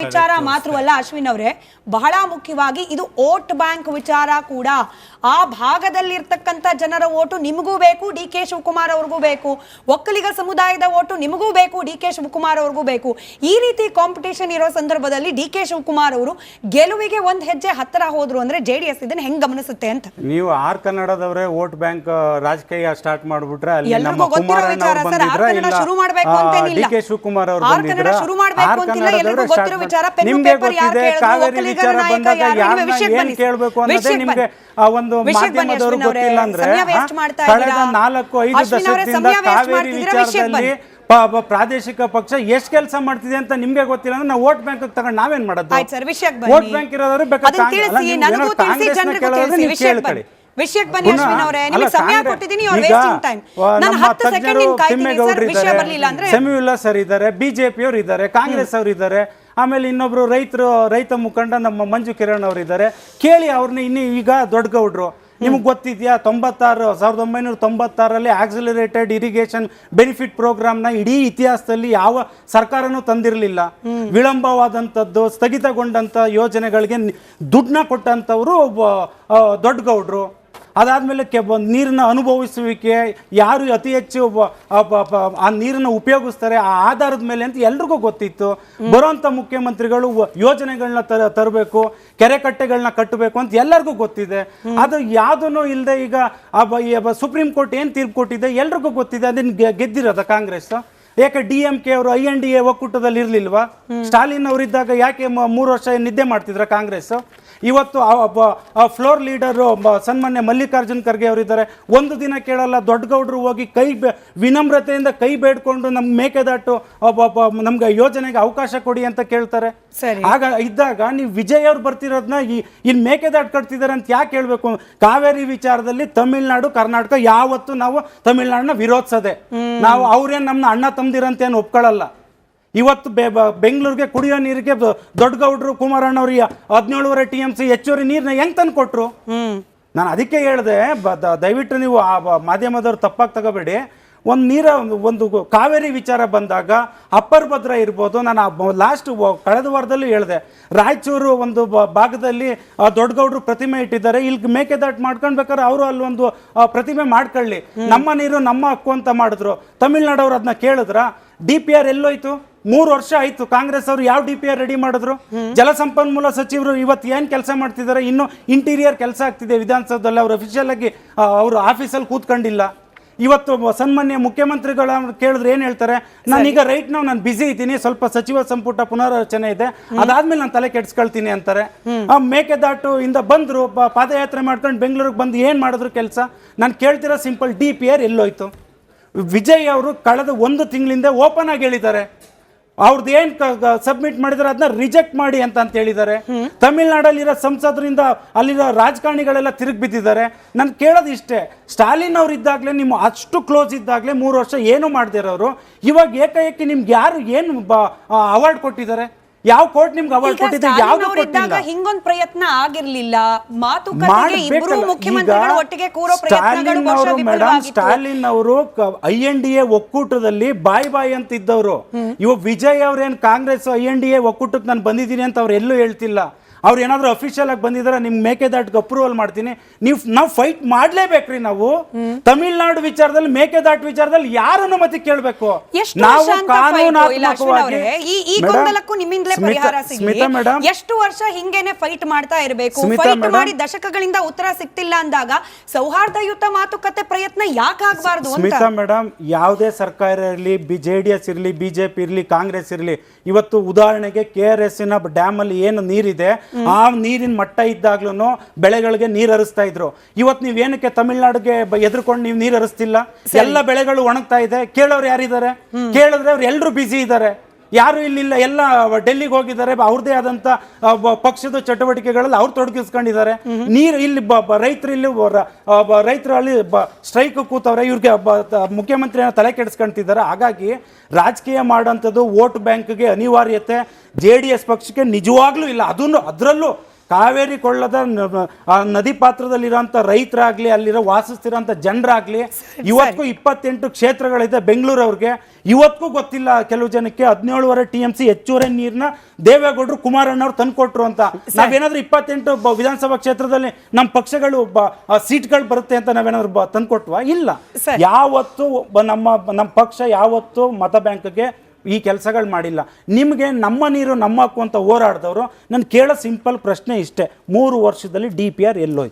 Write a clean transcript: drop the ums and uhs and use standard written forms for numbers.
ವಿಚಾರ ಮಾತ್ರವಲ್ಲ ಅಶ್ವಿನ್ ಅವರೇ, ಬಹಳ ಮುಖ್ಯವಾಗಿ ಇದು ವೋಟ್ ಬ್ಯಾಂಕ್ ವಿಚಾರ ಕೂಡ. ಆ ಭಾಗದಲ್ಲಿರ್ತಕ್ಕಂಥ ಜನರ ಓಟು ನಿಮಗೂ ಬೇಕು, ಡಿ ಕೆ ಶಿವಕುಮಾರ್ ಅವ್ರಿಗೂ ಬೇಕು. ಒಕ್ಕಲಿಗ ಸಮುದಾಯದ ಓಟು ನಿಮಗೂ ಬೇಕು, ಡಿ ಕೆ ಶಿವಕುಮಾರ್ ಅವ್ರಿಗೂ ಬೇಕು. ಈ ರೀತಿ ಕಾಂಪಿಟೇಷನ್ ಇರೋ ಸಂದರ್ಭದಲ್ಲಿ ಡಿ ಕೆ ಶಿವಕುಮಾರ್ ಅವರು ಗೆಲುವಿಗೆ ಒಂದ್ ಹೆಜ್ಜೆ ಹತ್ತಿರ ಹೋದ್ರು ಅಂದ್ರೆ ಜೆಡಿಎಸ್ ಇದನ್ನ ಹೆಂಗ್ ಗಮನಿಸುತ್ತೆ ಅಂತ? ನೀವು ಆರ್ ಕನ್ನಡದವರೇ ವೋಟ್ ಬ್ಯಾಂಕ್ ರಾಜಕೀಯ ಸ್ಟಾರ್ಟ್ ಮಾಡ್ಬಿಟ್ರೆ ಎಲ್ರಿಗೂ ಗೊತ್ತಿರೋ ವಿಚಾರ ಸರ್. ಆರ್ ಕನ್ನಡ ಶುರು ಮಾಡ್ಬೇಕು ಅಂತೇನಿಲ್ಲ, ಡಿ ಕೆ ಶಿವಕುಮಾರ್ ಅವರು ಆರ್ ಕನ್ನಡ ಶುರು ಮಾಡ್ಬೇಕು ಅಂತಿಲ್ಲ, ಎಲ್ರಿಗೂ ಗೊತ್ತಿರೋ ವಿಚಾರ. ಪೆನ್ನು ಪೇಪರ್ ಯಾರು ಕೇಳಿದ್ರು, ಒಕ್ಕಲಿಗರ ನಾಯಕ ಯಾರು, ವಿಷಯಕ್ಕೆ ಬನ್ನಿ, ಕೇಳಬೇಕು ಅನ್ನೋದೇ ನಿಮ್ಗೆ ಒಂದು ಮಾಧ್ಯಮದವರು ಗೊತ್ತಿಲ್ಲ ಅಂದ್ರೆ ಕಳೆದ 4-5 ದಶಕದಿಂದ ಕಾವೇರಿ ವಿಚಾರದಲ್ಲಿ ಪ್ರಾದೇಶಿಕ ಪಕ್ಷ ಎಷ್ಟು ಕೆಲಸ ಮಾಡ್ತಿದೆ ಅಂತ ನಿಮ್ಗೆ ಗೊತ್ತಿಲ್ಲ ಅಂದ್ರೆ ನಾವು ವೋಟ್ ಬ್ಯಾಂಕ್ ತಗೊಂಡು ನಾವೇನ್ ಮಾಡೋದು? ವೋಟ್ ಬ್ಯಾಂಕ್ ಇರೋದಾದ್ರೆ ವಿಷಯಕ್ಕೆ ಬನ್ನಿ ಅಶ್ವಿನ್ ಅವರೇ, ನಿಮಗೆ ಸಮಯ ಕೊಟ್ಟಿದ್ದೀನಿ, ಯು ಆರ್ ವೇಸ್ಟಿಂಗ್ ಟೈಮ್. ನಾನು 10 ಸೆಕೆಂಡ್ ನಿಮ್ ಕಾಯ್ತೀನಿ ಸರ್, ವಿಷಯ ಬರಲಿಲ್ಲ ಅಂದ್ರೆ. ಸೆಮಿಯುಲ್ಲಾ ಸರ್ ಇದ್ದಾರೆ, ಬಿಜೆಪಿ ಅವರು ಇದ್ದಾರೆ, ಕಾಂಗ್ರೆಸ್ ಅವರು ಇದ್ದಾರೆ, ಆಮೇಲೆ ಇನ್ನೊಬ್ರು ರೈತ ಮುಖಂಡ ನಮ್ಮ ಮಂಜು ಕಿರಣ್ ಅವರು ಇದ್ದಾರೆ. ಕೇಳಿ ಅವ್ರನ್ನ. ಇನ್ನು ಈಗ ದೊಡ್ಡ ಗೌಡ್ರು ನಿಮ್ಗೆ ಗೊತ್ತಿದ್ಯಾ 1996ರಲ್ಲಿ ಆಕ್ಸಿಲರೇಟೆಡ್ ಇರಿಗೇಷನ್ ಬೆನಿಫಿಟ್ ಪ್ರೋಗ್ರಾಮ್ನ ಇಡೀ ಇತಿಹಾಸದಲ್ಲಿ ಯಾವ ಸರ್ಕಾರನೂ ತಂದಿರಲಿಲ್ಲ. ವಿಳಂಬವಾದಂಥದ್ದು, ಸ್ಥಗಿತಗೊಂಡಂಥ ಯೋಜನೆಗಳಿಗೆ ದುಡ್ಡನ್ನ ಕೊಟ್ಟಂಥವ್ರು ದೊಡ್ಡ ಗೌಡ್ರು. ಅದಾದಮೇಲೆ ನೀರನ್ನ ಅನುಭವಿಸುವಿಕೆ, ಯಾರು ಅತಿ ಹೆಚ್ಚು ಆ ನೀರನ್ನು ಉಪಯೋಗಿಸ್ತಾರೆ ಆ ಆಧಾರದ ಮೇಲೆ ಅಂತ ಎಲ್ರಿಗೂ ಗೊತ್ತಿತ್ತು. ಬರುವಂಥ ಮುಖ್ಯಮಂತ್ರಿಗಳು ಯೋಜನೆಗಳನ್ನ ತರಬೇಕು, ಕೆರೆ ಕಟ್ಟೆಗಳನ್ನ ಕಟ್ಟಬೇಕು ಅಂತ ಎಲ್ಲರಿಗೂ ಗೊತ್ತಿದೆ. ಅದು ಯಾವುದೂ ಇಲ್ಲದೆ ಈಗ ಸುಪ್ರೀಂ ಕೋರ್ಟ್ ಏನು ತೀರ್ಪು ಕೊಟ್ಟಿದೆ ಎಲ್ರಿಗೂ ಗೊತ್ತಿದೆ. ಅದನ್ನ ಗೆದ್ದಿರೋದ ಕಾಂಗ್ರೆಸ್. ಯಾಕೆ DMK ಅವರು INDA ಒಕ್ಕೂಟದಲ್ಲಿ ಇರಲಿಲ್ವಾ? ಸ್ಟಾಲಿನ್ ಅವರಿದ್ದಾಗ ಯಾಕೆ 3 ವರ್ಷ ನಿದ್ದೆ ಮಾಡ್ತಿದ್ರ ಕಾಂಗ್ರೆಸ್? ಇವತ್ತು ಫ್ಲೋರ್ ಲೀಡರ್ ಸನ್ಮಾನ್ಯ ಮಲ್ಲಿಕಾರ್ಜುನ್ ಖರ್ಗೆ ಅವರಿದ್ದಾರೆ. ಒಂದು ದಿನ ಕೇಳಲ್ಲ, ದೊಡ್ಡ ಗೌಡರು ಹೋಗಿ ವಿನಮ್ರತೆಯಿಂದ ಕೈ ಬೇಡ್ಕೊಂಡು ನಮ್ಗೆ ಮೇಕೆದಾಟು ನಮ್ಗೆ ಯೋಜನೆಗೆ ಅವಕಾಶ ಕೊಡಿ ಅಂತ ಕೇಳ್ತಾರೆ. ಆಗ ಇದ್ದಾಗ ನೀವು ವಿಜಯ್ ಅವ್ರು ಬರ್ತಿರೋದನ್ನ ಇಲ್ಲಿ ಮೇಕೆದಾಟು ಕಟ್ತಿದ್ದಾರೆ ಅಂತ ಯಾಕೆ ಹೇಳ್ಬೇಕು? ಕಾವೇರಿ ವಿಚಾರದಲ್ಲಿ ತಮಿಳ್ನಾಡು ಕರ್ನಾಟಕ ಯಾವತ್ತು ನಾವು ತಮಿಳ್ನಾಡನ್ನ ವಿರೋಧಿಸದೆ. ನಾವು ಅವ್ರೇನ್ ನಮ್ನ ಅಣ್ಣ ತಮ್ಮದಿರಂತೆ ಏನು ಒಪ್ಕೊಳ್ಳಲ್ಲ. ಇವತ್ತು ಬೆಂಗಳೂರಿಗೆ ಕುಡಿಯೋ ನೀರಿಗೆ ದೊಡ್ಡ ಗೌಡ್ರು ಕುಮಾರಣ್ಣ ಅವ್ರಿಗೆ 17.5 TMC ಹೆಚ್ಚುವರಿ ನೀರನ್ನ ಹೆಂಗ್ ತಂದು ಕೊಟ್ರು? ನಾನು ಅದಕ್ಕೆ ಹೇಳಿದೆ, ದಯವಿಟ್ಟು ನೀವು ಮಾಧ್ಯಮದವ್ರು ತಪ್ಪಾಗಿ ತಗೋಬೇಡಿ. ಒಂದು ಕಾವೇರಿ ವಿಚಾರ ಬಂದಾಗ ಅಪ್ಪರ್ ಭದ್ರಾ ಇರ್ಬೋದು. ನಾನು ಲಾಸ್ಟ್ ಕಳೆದ ವಾರದಲ್ಲೂ ಹೇಳಿದೆ, ರಾಯಚೂರು ಒಂದು ಭಾಗದಲ್ಲಿ ದೊಡ್ಡ ಗೌಡ್ರು ಪ್ರತಿಮೆ ಇಟ್ಟಿದ್ದಾರೆ. ಇಲ್ಲಿ ಮೇಕೆದಾಟು ಮಾಡ್ಕೊಂಡ್ಬೇಕಾದ್ರೆ ಅವರು ಅಲ್ಲೊಂದು ಪ್ರತಿಮೆ ಮಾಡ್ಕೊಳ್ಳಿ, ನಮ್ಮ ನೀರು ನಮ್ಮ ಹಕ್ಕು ಅಂತ ಮಾಡಿದ್ರು. ತಮಿಳ್ನಾಡವ್ರು ಅದನ್ನ ಕೇಳಿದ್ರ? DPR ಎಲ್ಲೋಯ್ತು? 3 ವರ್ಷ ಆಯ್ತು. ಕಾಂಗ್ರೆಸ್ ಅವರು ಯಾವ DPR ರೆಡಿ ಮಾಡಿದ್ರು? ಜಲಸಂಪನ್ಮೂಲ ಸಚಿವರು ಇವತ್ತು ಏನ್ ಕೆಲಸ ಮಾಡ್ತಿದ್ದಾರೆ? ಇನ್ನು ಇಂಟೀರಿಯರ್ ಕೆಲಸ ಆಗ್ತಿದೆ ವಿಧಾನಸೌಧದಲ್ಲಿ. ಅವ್ರು ಅಫಿಷಿಯಲ್ ಆಗಿ ಅವರು ಆಫೀಸಲ್ಲಿ ಕೂತ್ಕೊಂಡಿಲ್ಲ. ಇವತ್ತು ಸನ್ಮಾನ್ಯ ಮುಖ್ಯಮಂತ್ರಿಗಳ ಕೇಳಿದ್ರೆ ಏನ್ ಹೇಳ್ತಾರೆ? ನಾನೀಗ ನಾನು ಬಿಸಿ ಇದ್ದೀನಿ, ಸ್ವಲ್ಪ ಸಚಿವ ಸಂಪುಟ ಪುನರ್ರಚನೆ ಇದೆ, ಅದಾದ್ಮೇಲೆ ನಾನು ತಲೆ ಕೆಡ್ಸ್ಕೊಳ್ತೀನಿ ಅಂತಾರೆ. ಮೇಕೆದಾಟು ಇಂದ ಬಂದ್ರು, ಪಾದಯಾತ್ರೆ ಮಾಡ್ಕೊಂಡು ಬೆಂಗಳೂರಿಗೆ ಬಂದು ಏನ್ ಮಾಡಿದ್ರು ಕೆಲಸ? ನಾನು ಕೇಳ್ತಿರೋ ಸಿಂಪಲ್, DPR ಎಲ್ಲೋಯ್ತು? ವಿಜಯ್ ಅವರು ಕಳೆದ 1 ತಿಂಗಳಿಂದ ಓಪನ್ ಆಗಿ ಹೇಳಿದ್ದಾರೆ, ಅವ್ರದ್ದು ಏನ್ ಸಬ್ಮಿಟ್ ಮಾಡಿದಾರೆ ಅದನ್ನ ರಿಜೆಕ್ಟ್ ಮಾಡಿ ಅಂತ ಹೇಳಿದ್ದಾರೆ. ತಮಿಳ್ನಾಡಲ್ಲಿರೋ ಸಂಸದರಿಂದ ಅಲ್ಲಿರೋ ರಾಜಕಾರಣಿಗಳೆಲ್ಲ ತಿರುಗಿ ಬಿದ್ದಿದ್ದಾರೆ. ನಾನು ಕೇಳೋದು ಇಷ್ಟೇ, ಸ್ಟಾಲಿನ್ ಅವ್ರು ಇದ್ದಾಗಲೇ, ನಿಮ್ಮ ಅಷ್ಟು ಕ್ಲೋಸ್ ಇದ್ದಾಗಲೇ 3 ವರ್ಷ ಏನು ಮಾಡದಿರೋರು ಇವಾಗ ಏಕಾಏಕಿ ನಿಮ್ಗೆ ಯಾರು ಏನು ಅವಾರ್ಡ್ ಕೊಟ್ಟಿದ್ದಾರೆ? ಯಾವ ಕೋರ್ಟ್ ನಿಮ್ಗೆ ಅವಾರ್ಡ್ ಕೊಟ್ಟಿದೆ? ಯಾವ್ದು ಕೊಟ್ಟಿಲ್ಲ. ಹಿಂಗೊಂದು ಪ್ರಯತ್ನ ಆಗಿರ್ಲಿಲ್ಲ. ಮಾತುಕತೆಗೆ ಇಬ್ಬರು ಮುಖ್ಯಮಂತ್ರಿಗಳು ಒಟ್ಟಿಗೆ ಕೂರೋ ಪ್ರಯತ್ನಗಳು ಸ್ಟಾಲಿನ್ ಅವರು INDA ಒಕ್ಕೂಟದಲ್ಲಿ ಬಾಯ್ ಅಂತ ಇದ್ದವರು. ಇವಾಗ ವಿಜಯ್ ಅವ್ರೇನ್ ಕಾಂಗ್ರೆಸ್ INDA ಒಕ್ಕೂಟಕ್ಕೆ ನಾನು ಬಂದಿದ್ದೀನಿ ಅಂತ ಅವ್ರು ಎಲ್ಲೂ ಹೇಳ್ತಿಲ್ಲ. ಅವ್ರು ಏನಾದ್ರು ಅಫಿಷಿಯಲ್ ಆಗಿ ಬಂದಿದ್ದಾರೆ, ನಿಮ್ ಮೇಕೆದಾಟಿಗೆ ಅಪ್ರೂವಲ್ ಮಾಡ್ತೀನಿ, ನಾವು ಫೈಟ್ ಮಾಡ್ಲೇಬೇಕ್ರಿ. ನಾವು ತಮಿಳ್ನಾಡು ವಿಚಾರದಲ್ಲಿ, ಮೇಕೆದಾಟು ವಿಚಾರದಲ್ಲಿ ಯಾರ ಅನುಮತಿ ಕೇಳಬೇಕು? ನಾವು ಕಾನೂನಾತ್ಮಕವಾಗಿ ಎಷ್ಟು ವರ್ಷ ಹಿಂಗೇನೆ ಫೈಟ್ ಮಾಡ್ತಾ ಇರಬೇಕು? ಫೈಟ್ ಮಾಡಿ ದಶಕಗಳಿಂದ ಉತ್ತರ ಸಿಗ್ತಿಲ್ಲ ಅಂದಾಗ ಸೌಹಾರ್ದಯುತ ಮಾತುಕತೆ ಪ್ರಯತ್ನ ಯಾಕೆ ಆಗಬಾರ್ದು? ಸ್ಮಿತಾ ಮೇಡಮ್, ಯಾವುದೇ ಸರ್ಕಾರ ಇರಲಿ, JDS ಇರಲಿ, BJP ಇರಲಿ, ಕಾಂಗ್ರೆಸ್ ಇರಲಿ, ಇವತ್ತು ಉದಾಹರಣೆಗೆ KRS ಡ್ಯಾಮ್ ಅಲ್ಲಿ ಏನು ನೀರಿದೆ ಆ ನೀರಿನ ಮಟ್ಟ ಇದ್ದಾಗ್ಲೂ ಬೆಳೆಗಳಿಗೆ ನೀರು ಹರಿಸ್ತಾ ಇದ್ರು. ಇವತ್ತು ನೀವೇನಕ್ಕೆ ತಮಿಳ್ನಾಡಿಗೆ ಎದುರ್ಕೊಂಡು ನೀವು ನೀರು ಹರಿಸ್ತಿಲ್ಲ? ಎಲ್ಲ ಬೆಳೆಗಳು ಒಣಗ್ತಾ ಇದೆ. ಕೇಳೋರು ಯಾರಿದ್ದಾರೆ? ಕೇಳಿದ್ರೆ ಅವ್ರು ಎಲ್ಲರೂ ಬ್ಯುಸಿ ಇದ್ದಾರೆ, ಯಾರು ಇಲ್ಲಿಲ್ಲ, ಎಲ್ಲ ಡೆಲ್ಲಿಗೆ ಹೋಗಿದ್ದಾರೆ. ಅವ್ರದೇ ಆದಂತ ಪಕ್ಷದ ಚಟುವಟಿಕೆಗಳಲ್ಲಿ ಅವ್ರು ತೊಡಗಿಸ್ಕೊಂಡಿದ್ದಾರೆ. ನೀರು ಇಲ್ಲಿ ರೈತರು ಅಲ್ಲಿ ಸ್ಟ್ರೈಕ್ ಕೂತವ್ರೆ, ಇವ್ರಿಗೆ ಮುಖ್ಯಮಂತ್ರಿನ ತಲೆ ಕೆಡಿಸ್ಕೊಂತಿದ್ದಾರೆ. ಹಾಗಾಗಿ ರಾಜಕೀಯ ಮಾಡೋಂಥದ್ದು ವೋಟ್ ಬ್ಯಾಂಕ್ಗೆ ಅನಿವಾರ್ಯತೆ JDS ಪಕ್ಷಕ್ಕೆ ನಿಜವಾಗ್ಲೂ ಇಲ್ಲ. ಅದರಲ್ಲೂ ಕಾವೇರಿ ಕೊಳ್ಳದ ನದಿ ಪಾತ್ರದಲ್ಲಿರೋಂಥ ರೈತರಾಗ್ಲಿ ಅಲ್ಲಿರೋ ವಾಸಿಸ್ತಿರೋಂಥ ಜನರಾಗ್ಲಿ ಇವತ್ತಿಗೂ 28 ಕ್ಷೇತ್ರಗಳಿದೆ ಬೆಂಗಳೂರು ಅವ್ರಿಗೆ ಇವತ್ತಿಗೂ ಗೊತ್ತಿಲ್ಲ ಕೆಲವು ಜನಕ್ಕೆ 17.5 TMC ಹೆಚ್ಚುವರಿ ನೀರನ್ನ ದೇವೇಗೌಡರು ಕುಮಾರಣ್ಣವ್ರು ತಂದ್ಕೊಟ್ರು ಅಂತ. ನಾವೇನಾದ್ರೂ 28 ವಿಧಾನಸಭಾ ಕ್ಷೇತ್ರದಲ್ಲಿ ನಮ್ಮ ಪಕ್ಷಗಳು ಸೀಟ್ಗಳು ಬರುತ್ತೆ ಅಂತ ನಾವೇನಾದ್ರು ತಂದ್ಕೊಟ್ವಾ? ಇಲ್ಲ. ಯಾವತ್ತು ನಮ್ಮ ಪಕ್ಷ ಯಾವತ್ತು ಮತ ಬ್ಯಾಂಕ್ಗೆ ಈ ಕೆಲಸಗಳು ಮಾಡಿಲ್ಲ. ನಿಮಗೆ ನಮ್ಮ ನೀರು ನಮ್ಮ ಹಕ್ಕು ಅಂತ ಹೋರಾಡಿದವರು ನಾನು ಕೇಳೋ ಸಿಂಪಲ್ ಪ್ರಶ್ನೆ ಇಷ್ಟೇ, 3 ವರ್ಷದಲ್ಲಿ DPR ಎಲ್ಲೋಯ್ತು?